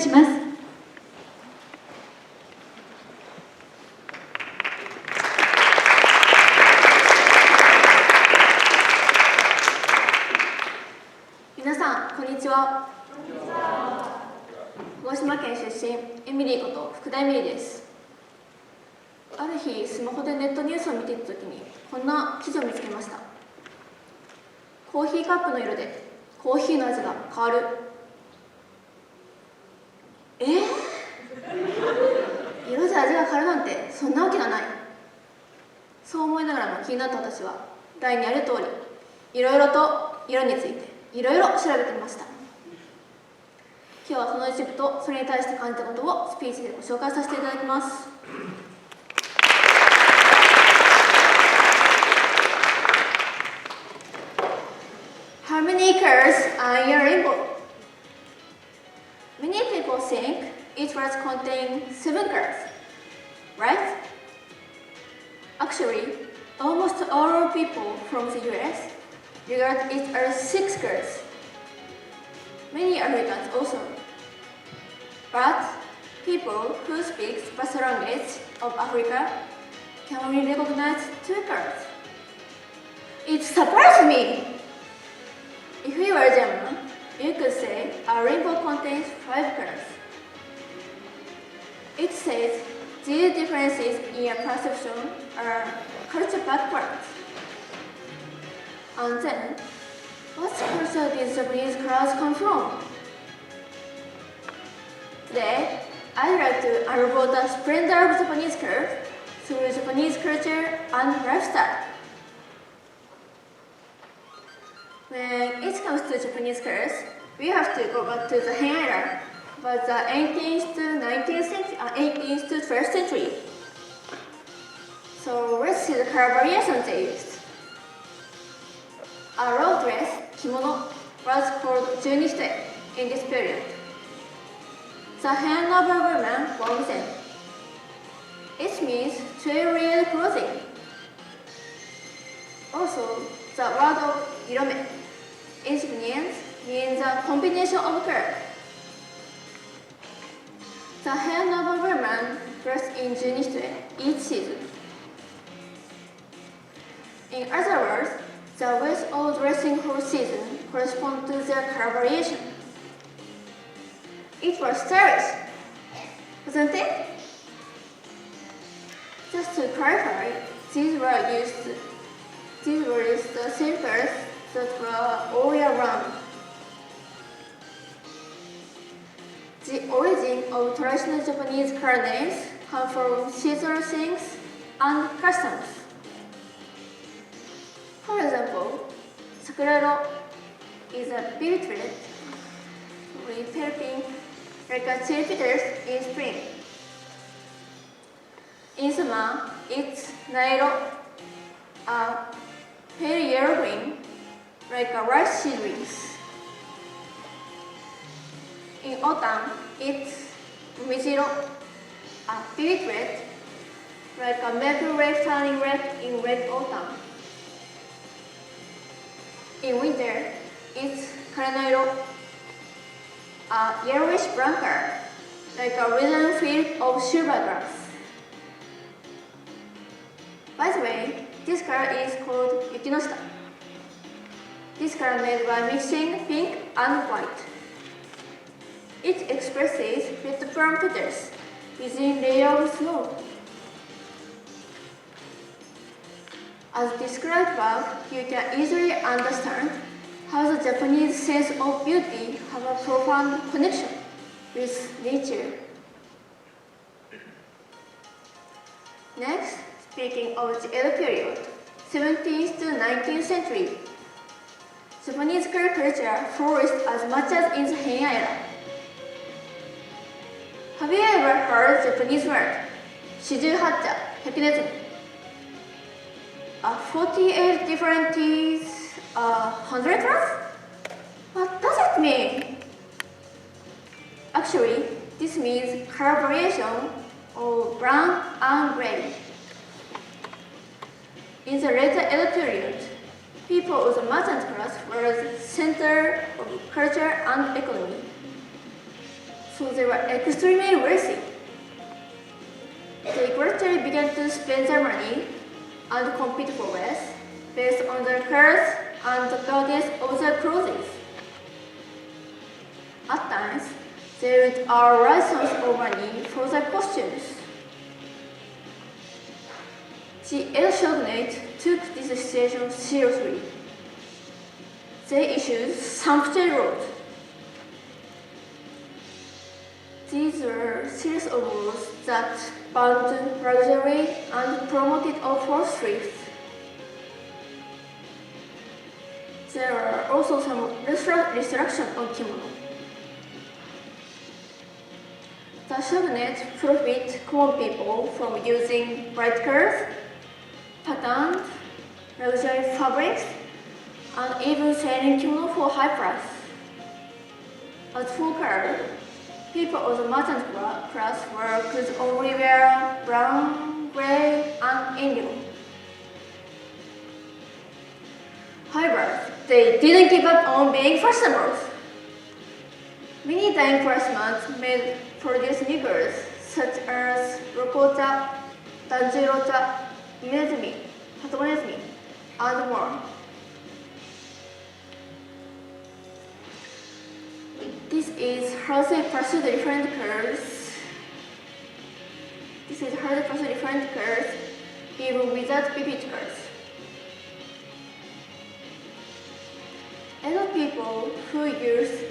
します。皆さん、こんにちは。鹿児島県出身、エミリーこと福田エミリーです。ある日、スマホでネットニュースを見ていたときに、こんな記事を見つけました。コーヒーカップの色でコーヒーの味が変わる。色で味が変わるなんてそんなわけがない。そう思いながらも気になった私は、題にある通り、いろいろと色についていろいろ調べてみました。今日はその一部とそれに対して感じたことをスピーチでご紹介させていただきます。How many colors are in a rainbow? Many people think it was contain 7 colors, right? Actually, almost all people from the US regard it as 6 colors. Many Americans also. But people who speak the first language of Africa can only recognize 2 colors. It surprised me! If you were German, you could say a rainbow contains 5 colors. It says these differences in a perception are culture backwards. And then, what culture did Japanese colors come from? Today, I'd like to unravel the splendor of Japanese colors through Japanese culture and lifestyle. When it comes to Japanese colors, we have to go back to the Heian era, about the 18th to 19th century, 18th to 12th century. So let's see the color variations they used. A robe dress, kimono, was called junishite in this period. The hand of a woman was zen. It means 12-layered clothing. Also, the word of irome in Japanese means a combination of colors. The hand of a woman dressed in junishite each season. In other words, the ways of dressing whole season correspond to their color variation. It was stylish, wasn't it? Just to clarify, these were the same colors that were all year round. The origin of traditional Japanese color names come from seasonal things and customs. For example, sakuraro is a vivid red with pale pink like a cherry petals in spring. In summer, it's nairo, a pale yellow-green like a rice seedlings. In autumn, it's miziro, a vivid red like a maple leaf turning red in late autumn. In winter, it's karanairo, a yellowish brown color, like a wooden field of silver grass. By the way, this color is called yukinoshita. This color made by mixing pink and white. It expresses red brown petals within layer of snow. As described above, you can easily understand how the Japanese sense of beauty have a profound connection with nature. Next, speaking of the Edo period, 17th to 19th century, Japanese color culture flourished as much as in the Heian era. Have you ever heard the Japanese word 四十八茶百鼠? 48 different teas, 100 colors? What does it mean? Actually, this means color variation of brown and gray. In the later Edo period, people of the merchant class were the center of culture and economy. so they were extremely wealthy. They gradually began to spend their money and compete for wealth based on their colors and the gauges of their clothes. At times, they would earn license of money for their costumes. The Edo shogunate took this situation seriously. They issued sumptuary laws. These were series of laws that banned luxury and promoted a false thrift. There were also some restrictions on kimono. The shogunate prohibited common people from using bright colors, patterns, luxury fabrics, and even selling kimono for high price. As for color, people of the merchant class could only wear brown, gray, and indigo. However, they didn't give up on being fashionable. Many dyeing craftsmen made produce new colors such as rokocha, danjirocha, inezumi, hatomonezumi, and more. This is how they pursue different colors. This is how they pursue different colors even without vivid colors. Edo people who used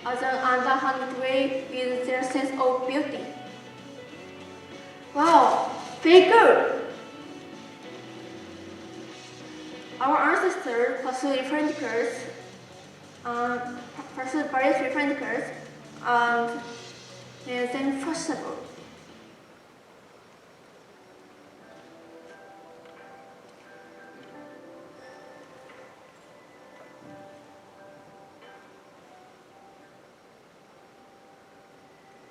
as an underhanded way with their sense of beauty. Wow, very good! Our ancestors pursued different colors, pursued various different colors, and made them fashionable.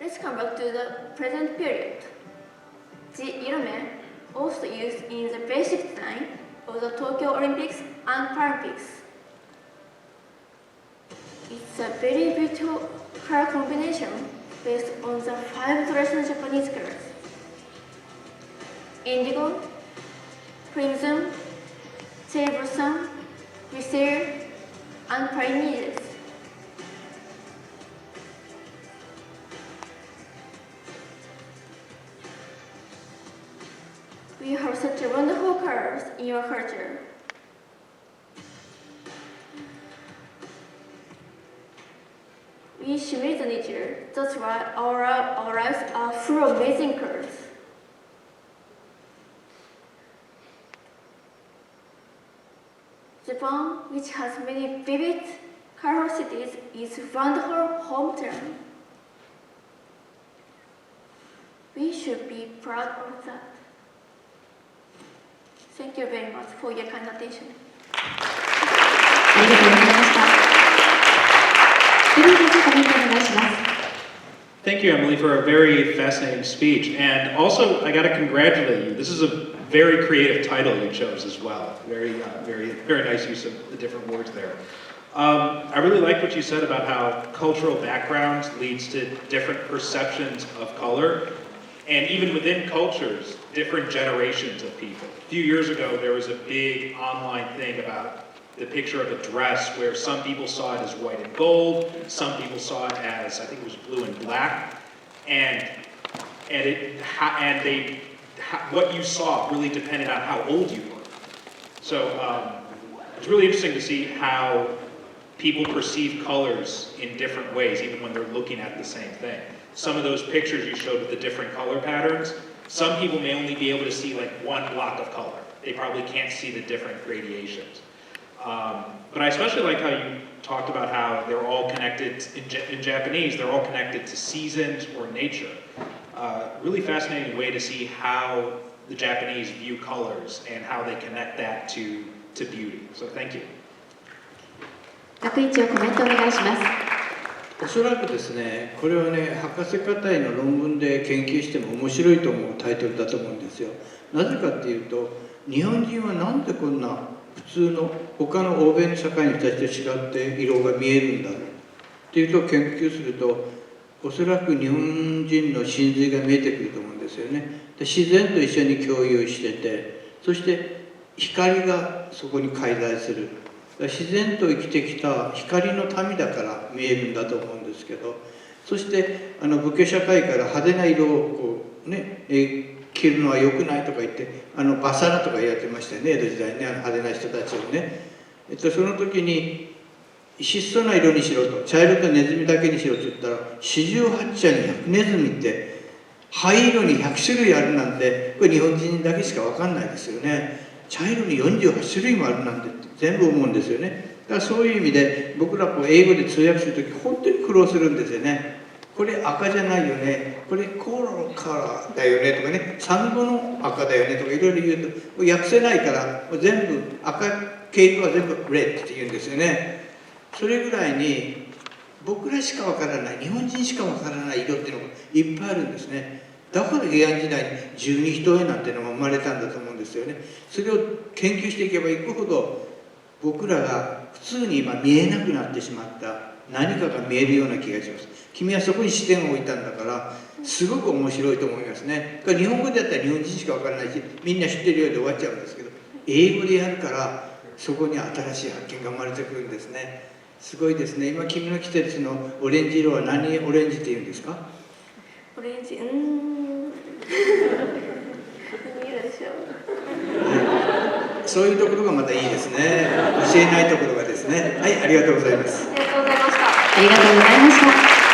Let's come back to the present period. The irome, also used in the basic design of the Tokyo Olympics and Paralympics. It's a very beautiful color combination based on the 5 traditional Japanese colors: indigo, crimson, cherry blossom, wisteria, and pine needles. We have such wonderful colors in your culture. We simulate the nature, that's why our lives are full of amazing colors. Japan, which has many vivid, colorful cities, is a wonderful hometown. We should be proud of that. Thank you very much for your kind attention. ありがとうございました。エリー先生、コメントお願いします。Thank you, Emily, for a very fascinating speech. And also, I got to congratulate you. This is a very creative title you chose as well. Very nice use of the different words there. I really liked what you said about how cultural background leads to different perceptions of color. And even within cultures, different generations of people. A few years ago, there was a big online thing about the picture of a dress where some people saw it as white and gold, some people saw it as, I think it was blue and black, what you saw really depended on how old you were. So it's really interesting to see how people perceive colors in different ways, even when they're looking at the same thing. Some of those pictures you showed with the different color patterns, some people may only be able to see like one block of color. They probably can't see the different gradations. But I especially like how you talked about how they're all connected, in Japanese, they're all connected to seasons or nature. Really fascinating way to see how the Japanese view colors and how they connect that to beauty. So thank you. 学院長、コメントお願いします。おそらくですね、これはね、博士課程の論文で研究しても面白いと思うタイトルだと思うんですよ。なぜかっていうと、日本人はなんでこんな普通の他の欧米の社会に対して違って色が見えるんだろうっていうと研究すると、おそらく日本人の真髄が見えてくると思うんですよね。で自然と一緒に共有してて、そして光がそこに介在する。自然と生きてきた光の民だから見えるんだと思うんですけど、そして武家社会から派手な色をこうね、着るのは良くないとか言って、バサラとかやってましたよね、江戸時代ね、派手な人たちをね。その時に質素な色にしろと、茶色とネズミだけにしろと言ったら、四十八茶に百ネズミって灰色に100種類あるなんて、これ日本人だけしか分かんないですよね。茶色に48種類もあるなんて全部思うんですよね。だからそういう意味で僕らこう英語で通訳する時本当に苦労するんですよね。これ赤じゃないよね、これコーラのカラーだよねとかね、サンゴの赤だよねとかいろいろ言うと訳せないから、全部赤系は全部レッドって言うんですよね。それぐらいに僕らしかわからない、日本人しかわからない色っていうのがいっぱいあるんですね。だから平安時代に十二単なんていうのが生まれたんだと思うんですよね。それを研究していけばいくほど、僕らが普通に今見えなくなってしまった何かが見えるような気がします。君はそこに視点を置いたんだから、すごく面白いと思いますね。日本語でやったら日本人しかわからないし、みんな知ってるようで終わっちゃうんですけど、英語でやるからそこに新しい発見が生まれてくるんですね。すごいですね。今君の季節のオレンジ色は何オレンジって言うんですか？オレンジ、何色でしょう。そういうところがまたいいですね。教えないところがですね。はい、ありがとうございます。ありがとうございました。ありがとうございました。